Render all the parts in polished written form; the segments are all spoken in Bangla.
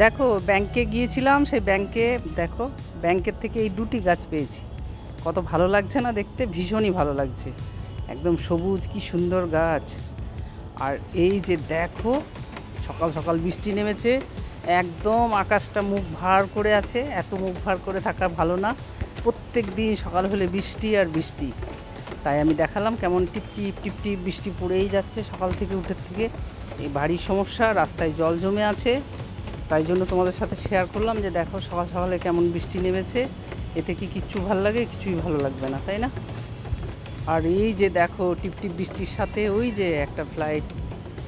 দেখো ব্যাংকে গিয়েছিলাম, সেই ব্যাংকে দেখো ব্যাংকের থেকে এই দুটি গাছ পেয়েছি। কত ভালো লাগছে না দেখতে, ভীষণই ভালো লাগছে, একদম সবুজ, কি সুন্দর গাছ। আর এই যে দেখো সকাল সকাল বৃষ্টি নেমেছে, একদম আকাশটা মুখ ভার করে আছে। এত মুখ ভার করে থাকা ভালো না, প্রত্যেক দিন সকাল হলে বৃষ্টি আর বৃষ্টি। তাই আমি দেখালাম কেমন টিপটিপ টিপটিপ বৃষ্টি পড়েই যাচ্ছে সকাল থেকে, উঠে থেকে। এই বাড়ির সমস্যা, রাস্তায় জল জমে আছে, তাই জন্য তোমাদের সাথে শেয়ার করলাম যে দেখো সকাল সকালে কেমন বৃষ্টি নেমেছে। এতে কি কিচ্ছু ভালো লাগে? কিছুই ভালো লাগবে না, তাই না? আর এই যে দেখো টিপটিপ বৃষ্টির সাথে ওই যে একটা ফ্লাইট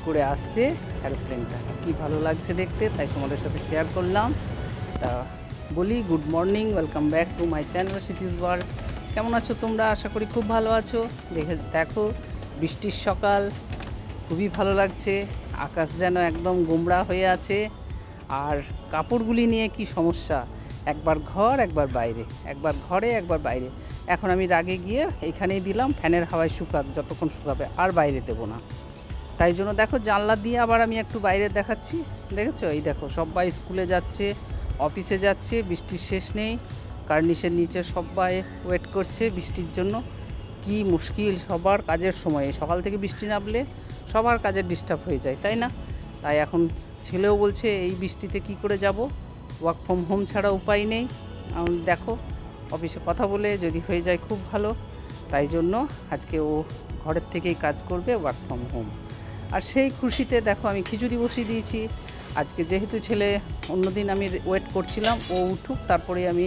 করে আসছে, এরোপ্লেনটা কি ভালো লাগছে দেখতে, তাই তোমাদের সাথে শেয়ার করলাম। তা বলি good morning, welcome back to my channel সিটিজ world. কেমন আছো তোমরা? আশা করি খুব ভালো আছো। দেখো বৃষ্টির সকাল, খুবই ভালো লাগছে, আকাশ যেন একদম গোমড়া হয়ে আছে। আর কাপড়গুলি নিয়ে কি সমস্যা, একবার ঘর একবার বাইরে, একবার ঘরে একবার বাইরে। এখন আমি রাগে গিয়ে এইখানেই দিলাম, ফ্যানের হাওয়ায় শুকাক, যতক্ষণ শুকাবে, আর বাইরে দেবো না। তাই জন্য দেখো জানলা দিয়ে আবার আমি একটু বাইরে দেখাচ্ছি। দেখেছো, এই দেখো সবাই স্কুলে যাচ্ছে, অফিসে যাচ্ছে, বৃষ্টির শেষ নেই। কার্নিশের নিচে সবাই ওয়েট করছে বৃষ্টির জন্য। কি মুশকিল, সবার কাজের সময়ে সকাল থেকে বৃষ্টি নামলে সবার কাজের ডিস্টার্ব হয়ে যায়, তাই না? তাই এখন ছেলেও বলছে এই বৃষ্টিতে কি করে যাব, ওয়ার্ক ফ্রম হোম ছাড়া উপায় নেই। দেখো অফিসে কথা বলে যদি হয়ে যায় খুব ভালো। তাই জন্য আজকে ও ঘরের থেকেই কাজ করবে, ওয়ার্ক ফ্রম হোম। আর সেই খুশিতে দেখো আমি খিচুড়ি বসিয়ে দিয়েছি আজকে, যেহেতু ছেলে, অন্যদিন আমি ওয়েট করছিলাম ও উঠুক তারপরে আমি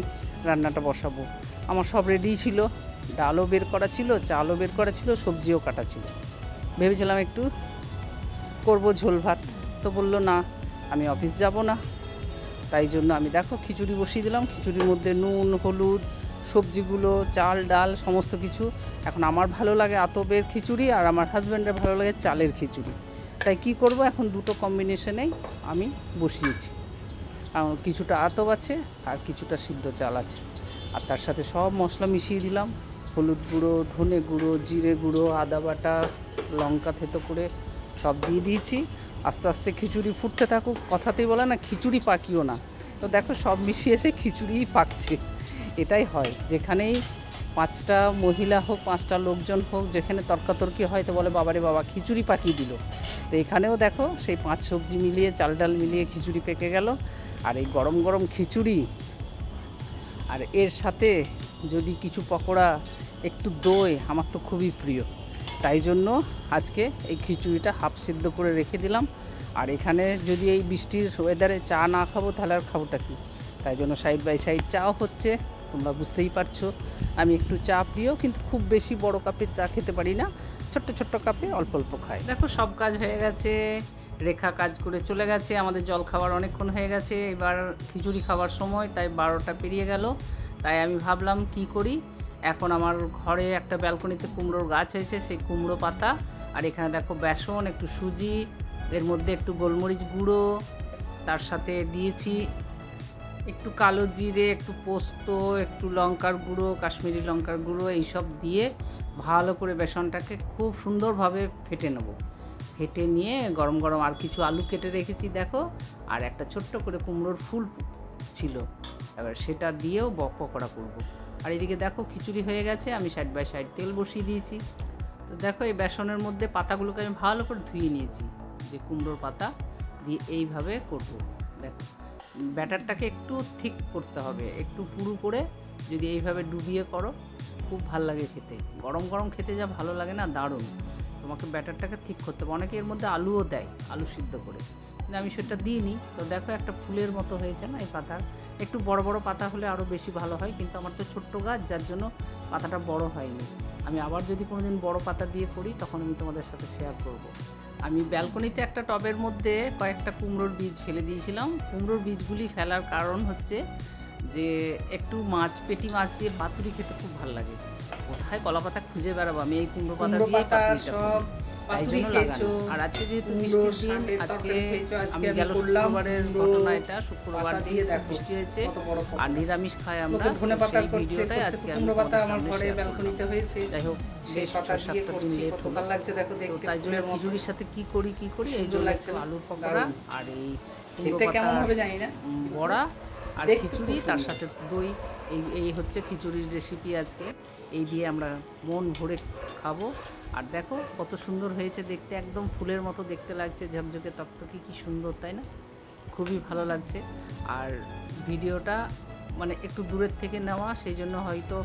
রান্নাটা বসাবো। আমার সব রেডি ছিল, ডালও বের করা ছিল, চালও বের করা ছিল, সবজিও কাটা ছিল। ভেবেছিলাম একটু করব ঝোল ভাত, তো বললো না আমি অফিস যাব না। তাই জন্য আমি দেখো খিচুড়ি বসিয়ে দিলাম। খিচুড়ির মধ্যে নুন, হলুদ, সবজিগুলো, চাল ডাল সমস্ত কিছু। এখন আমার ভালো লাগে আতপের খিচুড়ি, আর আমার হাজব্যান্ডের ভালো লাগে চালের খিচুড়ি। তাই কি করব, এখন দুটো কম্বিনেশনেই আমি বসিয়েছি। কিছুটা আতপ আছে আর কিছুটা সিদ্ধ চাল আছে। আর তার সাথে সব মশলা মিশিয়ে দিলাম, হলুদ গুঁড়ো, ধনে গুঁড়ো, জিরে গুঁড়ো, আদা বাটা, লঙ্কা থেতো করে সব দিয়ে দিয়েছি। আস্তে আস্তে খিচুড়ি ফুটতে থাকুক, কথাতেই বলে না খিচুড়ি পাকিও না। তো দেখো সব মিশিয়ে এসে খিচুড়িই পাকছে। এটাই হয়, যেখানেই 5টা মহিলা হোক, 5টা লোকজন হোক, যেখানে তর্কাতর্কি হয় তো বলে বাবারে বাবা খিচুড়ি পাকিয়ে দিল। তো এখানেও দেখো সেই 5 সবজি মিলিয়ে, চাল ডাল মিলিয়ে খিচুড়ি পেকে গেল। আর এই গরম গরম খিচুড়ি, আর এর সাথে যদি কিছু পকোড়া, একটু দই, আমার তো খুবই প্রিয়। তাই জন্য আজকে এই খিচুড়িটা হাফ সিদ্ধ করে রেখে দিলাম। আর এখানে যদি এই বৃষ্টির ওয়েদারে চা না খাবো তাহলে আর খাবোটা কি? তাই জন্য সাইড বাই সাইড চাও হচ্ছে, তোমরা বুঝতেই পারছো আমি একটু চা প্রিয়, কিন্তু খুব বেশি বড় কাপের চা খেতে পারি না, ছোট্ট ছোট্ট কাপে অল্প অল্প খাই। দেখো সব কাজ হয়ে গেছে, রেখা কাজ করে চলে গেছে, আমাদের জল খাবার অনেকক্ষণ হয়ে গেছে, এবার খিচুড়ি খাবার সময়, তাই 12টা পেরিয়ে গেল। তাই আমি ভাবলাম কি করি, এখন আমার ঘরে একটা ব্যালকনিতে কুমড়োর গাছ হয়েছে, সেই কুমড়ো পাতা, আর এখানে দেখো বেসন, একটু সুজি, এর মধ্যে একটু গোলমরিচ গুঁড়ো, তার সাথে দিয়েছি একটু কালো জিরে, একটু পোস্ত, একটু লঙ্কার গুঁড়ো, কাশ্মীরি লঙ্কার গুঁড়ো, এইসব দিয়ে ভালো করে বেসনটাকে খুব সুন্দরভাবে ফেটে নেব। ফেটে নিয়ে গরম গরম আর কিছু আলু কেটে রেখেছি দেখো, আর একটা ছোট্ট করে কুমড়োর ফুল ছিল, এবার সেটা দিয়েও পকোড়া করব। আর এদিকে দেখো খিচুড়ি হয়ে গেছে, আমি সাইড বাই সাইড তেল বসিয়ে দিয়েছি। তো দেখো এই বেসনের মধ্যে পাতাগুলোকে আমি ভালো করে ধুয়ে নিয়েছি, যে কুমড়োর পাতা দিয়ে এইভাবে করব। দেখো ব্যাটারটাকে একটু ঠিক করতে হবে, একটু পুরু করে যদি এইভাবে ডুবিয়ে করো খুব ভালো লাগে খেতে। গরম গরম খেতে যা ভালো লাগে না, দারুণ। তোমাকে ব্যাটারটাকে ঠিক করতে হবে। অনেকে এর মধ্যে আলুও দেয়, আলু সিদ্ধ করে, কিন্তু আমি সেটা দিইনি। তো দেখো একটা ফুলের মতো হয়েছে না এই পাতার, একটু বড় বড় পাতা হলে আরও বেশি ভালো হয়, কিন্তু আমার তো ছোট্ট গাছ, যার জন্য পাতাটা বড় হয়নি। আমি আবার যদি কোনো দিন বড় পাতা দিয়ে করি তখন আমি তোমাদের সাথে শেয়ার করব। আমি ব্যালকনিতে একটা টবের মধ্যে কয়েকটা কুমড়োর বীজ ফেলে দিয়েছিলাম। কুমড়োর বীজগুলি ফেলার কারণ হচ্ছে যে একটু পেটি মাছ দিয়ে পাতুরি খেতে খুব ভালো লাগে। কোথায় কলা পাতা খুঁজে বেড়াবো, আমি এই কুমড়ো পাতা দিয়ে পাতুরি লাগানো। আর আজকে যেহেতু বৃষ্টির দিন, আজকে আমি গেল শুক্রবারের ঘটনা, এটা শুক্রবার দিয়ে বৃষ্টি হয়েছে আর নিরামিষ খাই আমরা, সেই ভিডিওটাই আজকে কুমড়ো পাতা আমার ঘরে ব্যালকনিতে হয়েছে। যাই হোক সেই 6-7টা দিন লেট ভালো লাগছে দেখো দেখতে। তাই জন্য খিচুড়ির সাথে কি করি এই জন্য লাগছে আলুর পকোড়া আর এই খেতে কেমন হবে জানি না, বড়া আর দেখতে খিচুড়ি, খুব তার সুন্দর। সাথে দই। এই হচ্ছে খিচুড়ির রেসিপি আজকে। এই দিয়ে আমরা মন ভরে খাবো। আর দেখো কত সুন্দর হয়েছে দেখতে, একদম ফুলের মতো দেখতে লাগছে, ঝকঝকে তকতকে, কি সুন্দর তাই না? খুবই ভালো লাগছে। আর ভিডিওটা মানে একটু দূরের থেকে নেওয়া, সেই জন্য হয়তো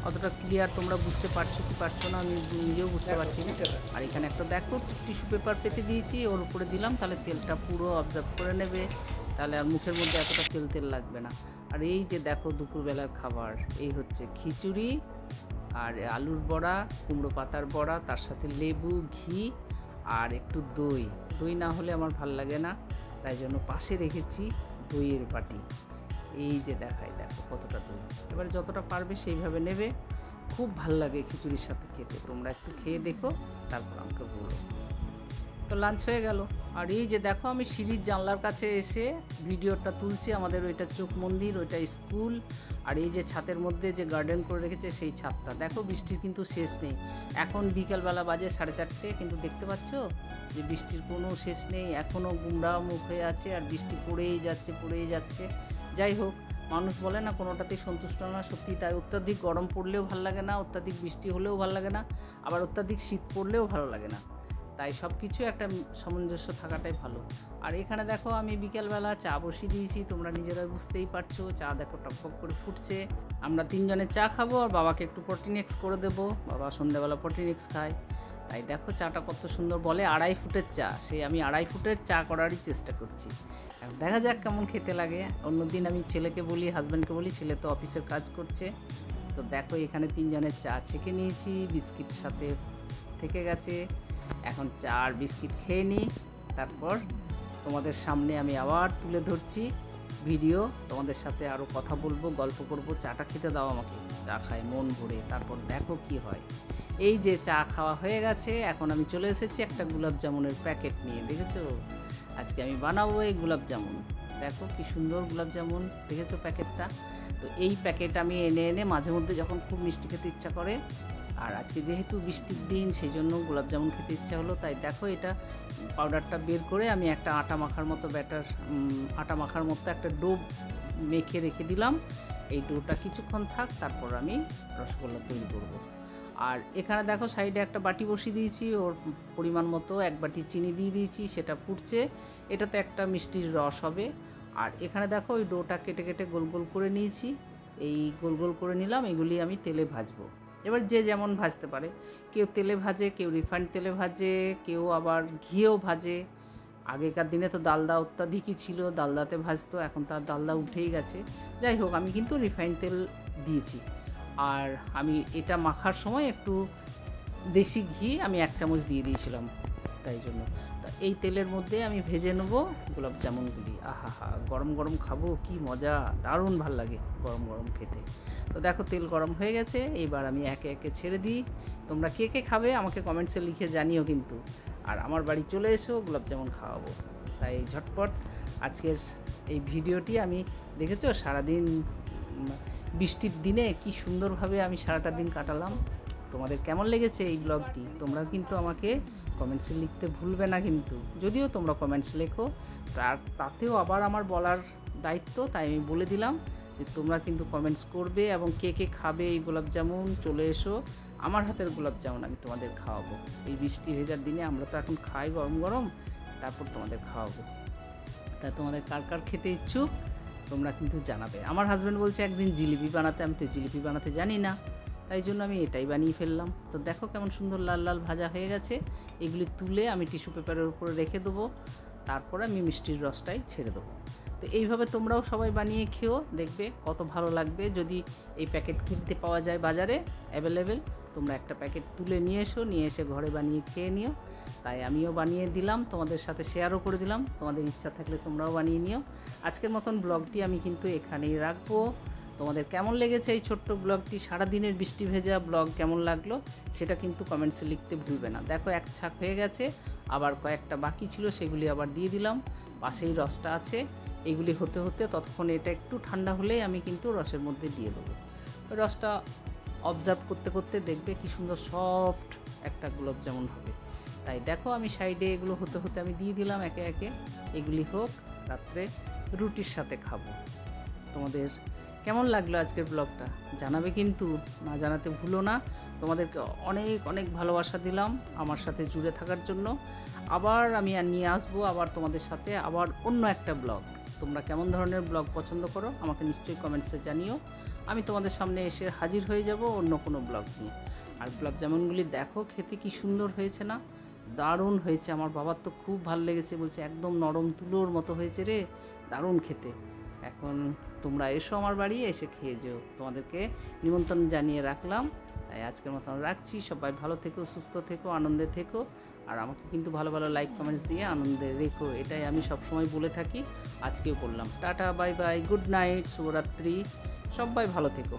অতটা ক্লিয়ার তোমরা বুঝতে পারছো কি পারছো না, আমি নিজেও বুঝতে পারছি না। আর এখানে একটা দেখো টিস্যু পেপার পেতে দিয়েছি, ওর উপরে দিলাম, তাহলে তেলটা পুরো অবজার্ভ করে নেবে, তাহলে আর মুখের মধ্যে এতটা তেল তেল লাগবে না। আর এই যে দেখো দুপুরবেলার খাবার, এই হচ্ছে খিচুড়ি আর আলুর বড়া, কুমড়ো পাতার বড়া, তার সাথে লেবু, ঘি আর একটু দই। দই না হলে আমার ভাল লাগে না, তাই জন্য পাশে রেখেছি দইয়ের বাটি। এই যে দেখাই, দেখো কতটা দই। এবারে যতটা পারবে সেইভাবে নেবে। খুব ভাল লাগে খিচুড়ির সাথে খেতে, তোমরা একটু খেয়ে দেখো, তারপর আমাকে বলো। তো লাঞ্চ হয়ে গেল। আর এই যে দেখো আমি সিঁড়ির জানলার কাছে এসে ভিডিওটা তুলছি। আমাদের ওইটা চোখ মন্দির, ওইটা স্কুল। আর এই যে ছাদের মধ্যে যে গার্ডেন করে রেখেছে সেই ছাদটা দেখো, বৃষ্টির কিন্তু শেষ নেই। এখন বিকেলবেলা বাজে 4:30, কিন্তু দেখতে পাচ্ছ যে বৃষ্টির কোনো শেষ নেই, এখনও গুমড়া মুখ হয়ে আছে, আর বৃষ্টি পড়েই যাচ্ছে পড়েই যাচ্ছে। যাই হোক, মানুষ বলে না কোনোটাতেই সন্তুষ্ট না, সত্যি তাই। অত্যাধিক গরম পড়লেও ভালো লাগে না, অত্যাধিক বৃষ্টি হলেও ভালো লাগে না, আবার অত্যাধিক শীত পড়লেও ভালো লাগে না। তাই সব কিছু একটা সামঞ্জস্য থাকাটাই ভালো। আর এখানে দেখো আমি বিকেলবেলা চা বসিয়ে দিয়েছি, তোমরা নিজেরা বুঝতেই পারছো। চা দেখো টকটক করে ফুটছে। আমরা 3 জনে চা খাবো, আর বাবাকে একটু প্রোটিনেক্স করে দেবো, বাবা সন্ধ্যাবেলা প্রোটিনেক্স খায়। তাই দেখো চাটা কত সুন্দর, বলে 2.5 ফুটের চা, সেই আমি 2.5 ফুটের চা করারই চেষ্টা করছি। এখন দেখা যাক কেমন খেতে লাগে। অন্যদিন আমি ছেলেকে বলি, হাজব্যান্ডকে বলি, ছেলে তো অফিসের কাজ করছে। তো দেখো এখানে 3 জনের চা ছেঁকে নিয়েছি, বিস্কিট সাথে থেকে গেছে। এখন চা আর বিস্কিট খেয়ে নিই, তারপর তোমাদের সামনে আমি আবার তুলে ধরছি ভিডিও। তোমাদের সাথে আরও কথা বলবো, গল্প করব। চাটা খেতে দাও আমাকে, চা খাই মন ভরে, তারপর দেখো কি হয়। এই যে চা খাওয়া হয়ে গেছে, এখন আমি চলে এসেছি একটা গোলাপ জামুনের প্যাকেট নিয়ে। দেখেছো আজকে আমি বানাবো এই গোলাপ জামুন। দেখো কি সুন্দর গোলাপ জামুন, দেখেছো প্যাকেটটা? তো এই প্যাকেট আমি এনে এনে মাঝে মধ্যে যখন খুব মিষ্টি খেতে ইচ্ছা করে, আর আজকে যেহেতু বৃষ্টির দিন সেই জন্য গোলাপ জামুন খেতে ইচ্ছা হলো, তাই দেখো এটা পাউডারটা বের করে আমি একটা আটা মাখার মতো আটা মাখার মতো একটা ডো মেখে রেখে দিলাম। এই ডোটা কিছুক্ষণ থাক, তারপর আমি রসগোল্লা তৈরি করব। আর এখানে দেখো সাইডে একটা বাটি বসিয়ে দিয়েছি, ওর পরিমাণ মতো 1 বাটি চিনি দিয়ে দিয়েছি, সেটা ফুটছে। এটাতে একটা মিষ্টির রস হবে। আর এখানে দেখো ওই ডোটা কেটে কেটে গোল গোল করে নিয়েছি, এই গোল গোল করে নিলাম। এগুলি আমি তেলে ভাজবো। এবার যে যেমন ভাজতে পারে, কেউ তেলে ভাজে, কেউ রিফাইন্ড তেলে ভাজে, কেউ আবার ঘিয়েও ভাজে। আগেকার দিনে তো ডালদা অত্যাধিকই ছিল, ডালদাতে ভাজতো, এখন তার ডালদা উঠেই গেছে। যাই হোক, আমি কিন্তু রিফাইন্ড তেল দিয়েছি। আর আমি এটা মাখার সময় একটু দেশি ঘি আমি 1 চামচ দিয়ে দিয়েছিলাম, তাই জন্য। তা এই তেলের মধ্যে আমি ভেজে নেবো গোলাপ জামুনগুলি। আহা হা, গরম গরম খাবো, কি মজা, দারুণ ভাল লাগে গরম গরম খেতে। তো দেখো তেল গরম হয়ে গেছে, এবার আমি একে একে ছেড়ে দিই। তোমরা কে কে খাবে আমাকে কমেন্টসে লিখে জানিও কিন্তু। আর আমার বাড়ি চলে এসো, গোলাপ জামুন খাওয়াবো। তাই ঝটপট আজকের এই ভিডিওটি আমি, দেখেছো সারাদিন বৃষ্টির দিনে কি সুন্দরভাবে আমি সারাটা দিন কাটালাম। তোমাদের কেমন লেগেছে এই ব্লগটি তোমরা কিন্তু আমাকে কমেন্টসে লিখতে ভুলবে না কিন্তু। যদিও তোমরা কমেন্টস লেখো, তাতেও আবার আমার বলার দায়িত্ব, তাই আমি বলে দিলাম যে তোমরা কিন্তু কমেন্টস করবে, এবং কে কে খাবে এই গোলাপ জামুন চলে এসো, আমার হাতের গোলাপ জামুন আমি তোমাদের খাওয়াবো। এই বৃষ্টি ভেজার দিনে আমরা তো এখন খাই গরম গরম, তারপর তোমাদের খাওয়াবো। তাই তোমাদের কার কার খেতে ইচ্ছুক তোমরা কিন্তু জানাবে। আমার হাজব্যান্ড বলছে একদিন জিলিপি বানাতে, আমি তো জিলিপি বানাতে জানি না, তাই জন্য আমি এটাই বানিয়ে ফেললাম। তো দেখো কেমন সুন্দর লাল লাল ভাজা হয়ে গেছে। এগুলি তুলে আমি টিস্যু পেপারের উপরে রেখে দেবো, তারপরে আমি মিষ্টির রসটাই ছেড়ে দেবো। তো এইভাবে তোমরাও সবাই বানিয়ে খেও, দেখবে কত ভালো লাগবে। যদি এই প্যাকেট কিনতে পাওয়া যায় বাজারে অ্যাভেলেবেল, তোমরা একটা প্যাকেট তুলে নিয়ে এসো, নিয়ে এসে ঘরে বানিয়ে খেয়ে নিও। তাই আমিও বানিয়ে দিলাম, তোমাদের সাথে শেয়ারও করে দিলাম, তোমাদের ইচ্ছা থাকলে তোমরাও বানিয়ে নিও। আজকের মতন ব্লগটি আমি কিন্তু এখানেই রাখবো। তোমাদের কেমন লেগেছে এই ছোট্ট ব্লগটি, সারাদিনের বৃষ্টি ভেজা ব্লগ কেমন লাগলো সেটা কিন্তু কমেন্টসে লিখতে ভুলবে না। দেখো 1 ছাক হয়ে গেছে, আবার কয়েকটা বাকি ছিল, সেগুলি আবার দিয়ে দিলাম। পাশেই রসটা আছে, এগুলি হতে হতে ততক্ষণে এটা একটু ঠান্ডা হলেই আমি কিন্তু রসের মধ্যে দিয়ে দেবো। ওই রসটা অবজার্ভ করতে করতে দেখবে কি সুন্দর সফট একটা গোলাপ জামুন হবে। তাই দেখো আমি সাইডে এগুলো হতে হতে আমি দিয়ে দিলাম একে একে, এগুলি হোক। রাত্রে রুটির সাথে খাবো। তোমাদের কেমন লাগলো আজকের ব্লগটা জানাবে, কিন্তু না জানাতে ভুলো না। তোমাদেরকে অনেক অনেক ভালোবাসা দিলাম আমার সাথে জুড়ে থাকার জন্য। আবার আমি নিয়ে আসবো আবার তোমাদের সাথে আবার অন্য একটা ব্লগ। তোমরা কেমন ধরনের ব্লগ পছন্দ করো আমাকে নিশ্চয়ই কমেন্টসে জানিও। আমি তোমাদের সামনে এসে হাজির হয়ে যাব অন্য কোনো ব্লগ নিয়ে। আর ব্লগ যেমনগুলি দেখো, খেতে কি সুন্দর হয়েছে না, দারুণ হয়েছে। আমার বাবার তো খুব ভালো লেগেছে, বলছে একদম নরম তুলোর মতো হয়েছে রে, দারুণ খেতে। এখন তোমরা এসো আমার বাড়ি, এসে খেয়ে যেও, তোমাদেরকে নিমন্ত্রণ জানিয়ে রাখলাম। তাই আজকের মতো রাখছি। সবাই ভালো থেকো, সুস্থ থেকো, আনন্দে থেকো। আর আমাকে কিন্তু ভালো ভালো লাইক কমেন্টস দিয়ে আনন্দে রেখো, এটাই আমি সবসময় বলে থাকি, আজকেও বললাম। Tata, bye bye, good night, শুভরাত্রি, সবাই ভালো থেকো।